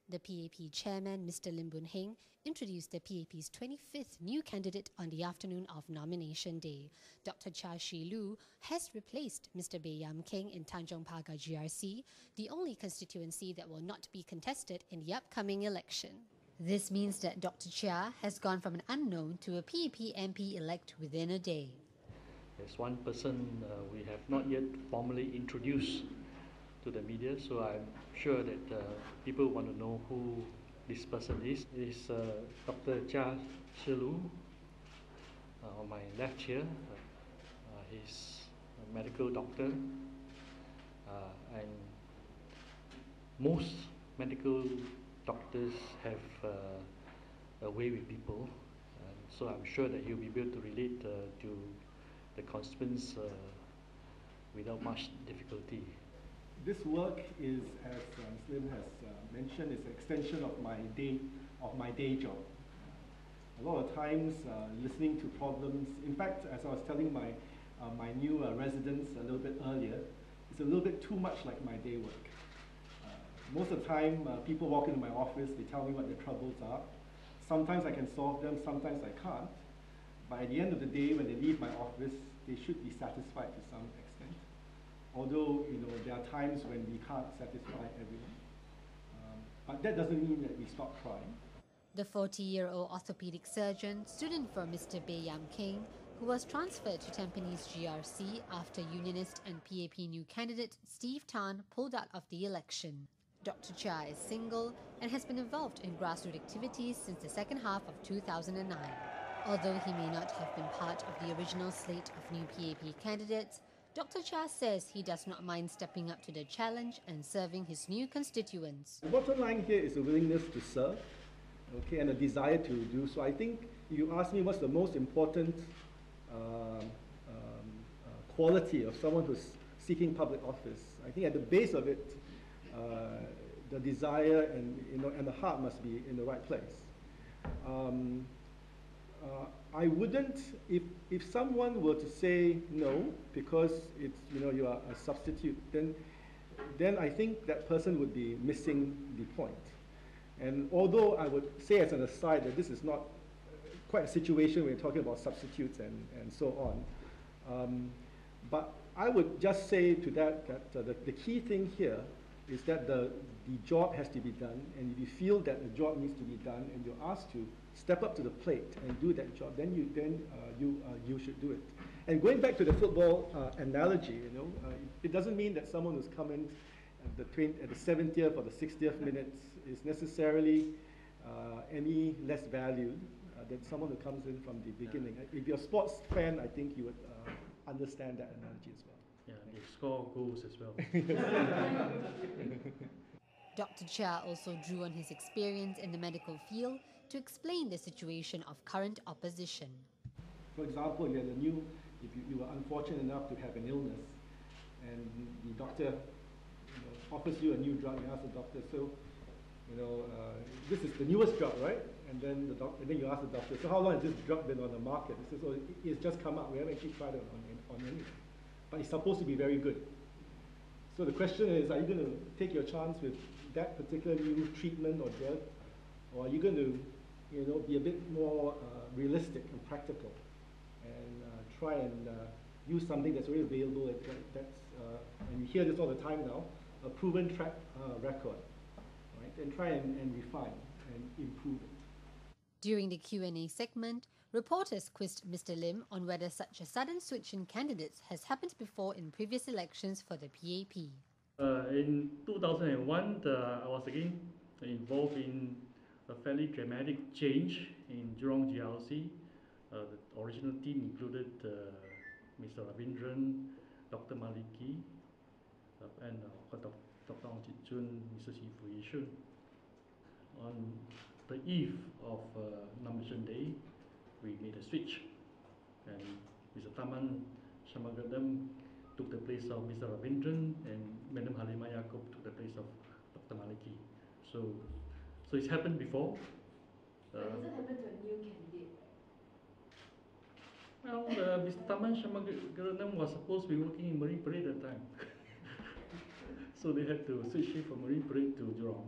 The PAP chairman, Mr. Boon Heng, introduced the PAP's 25th new candidate on the afternoon of nomination day. Dr Chia Shi Lu has replaced Mr. Baey Yam Keng in Tanjong Pagar GRC, the only constituency that will not be contested in the upcoming election. This means that Dr Chia has gone from an unknown to a PAP MP-elect within a day. There's one person we have not yet formally introduced to the media, so I'm sure that people want to know who this person is. It is Dr Chia Shi Lu on my left here. He's a medical doctor, and most medical doctors have a way with people, so I'm sure that he'll be able to relate to the constituents without much difficulty. This work is, as Lim has mentioned, is an extension of my day job. A lot of times, listening to problems. In fact, as I was telling my new residents a little bit earlier, it's a little bit too much like my day work. Most of the time, people walk into my office, they tell me what their troubles are. Sometimes I can solve them, sometimes I can't. But at the end of the day, when they leave my office, they should be satisfied to some extent. Although, there are times when we can't satisfy everyone. But that doesn't mean that we stop trying. The 40-year-old orthopedic surgeon stood in for Mr. Baey Yam Keng, who was transferred to Tampines GRC after unionist and PAP new candidate Steve Tan pulled out of the election. Dr Chia is single and has been involved in grassroots activities since the second half of 2009. Although he may not have been part of the original slate of new PAP candidates, Dr Chia says he does not mind stepping up to the challenge and serving his new constituents. The bottom line here is a willingness to serve, okay, and a desire to do so. I think if you ask me what's the most important quality of someone who's seeking public office, I think at the base of it, the desire and the heart must be in the right place. I wouldn't, if someone were to say no because it's you are a substitute, then I think that person would be missing the point. And although I would say as an aside that this is not quite a situation when you're talking about substitutes and so on, but I would just say to that the key thing here is that the job has to be done, and if you feel that the job needs to be done and you're asked to step up to the plate and do that job, then you should do it. And going back to the football analogy, it doesn't mean that someone who's come in at the 70th or the 60th minute is necessarily any less valued than someone who comes in from the beginning. If you're a sports fan, I think you would understand that analogy as well. Yeah, they score goals as well. Dr Chia also drew on his experience in the medical field to explain the situation of current opposition. For example, if you were unfortunate enough to have an illness, and the doctor offers you a new drug, you ask the doctor, so this is the newest drug, right? And then you ask the doctor, so how long has this drug been on the market? He says, oh, it's just come out. We haven't actually tried it on anything. But it's supposed to be very good. So the question is, are you going to take your chance with that particular new treatment or drug, or are you going to, be a bit more realistic and practical, and try and use something that's already available, and you hear this all the time now, a proven track record, right? And try and refine and improve it. During the Q&A segment, reporters quizzed Mr. Lim on whether such a sudden switch in candidates has happened before in previous elections for the PAP. In 2001, I was again involved in a fairly dramatic change in Jurong GRC. The original team included Mr. Ravindran, Dr. Maliki, and Dr. Ong Chit Chun, Mr. Sifu Yishun. On the eve of nomination day, we made a switch, and Mr. Taman Shamagadam took the place of Mr. Ravindran, and Madam Halima Yaakob took the place of Dr. Maliki. So it's happened before. But has it happened to a new candidate? Well, Mr. Taman Shamagadam was supposed to be working in Marine Parade at the time. So they had to switch shift from Marine Parade to Jurong.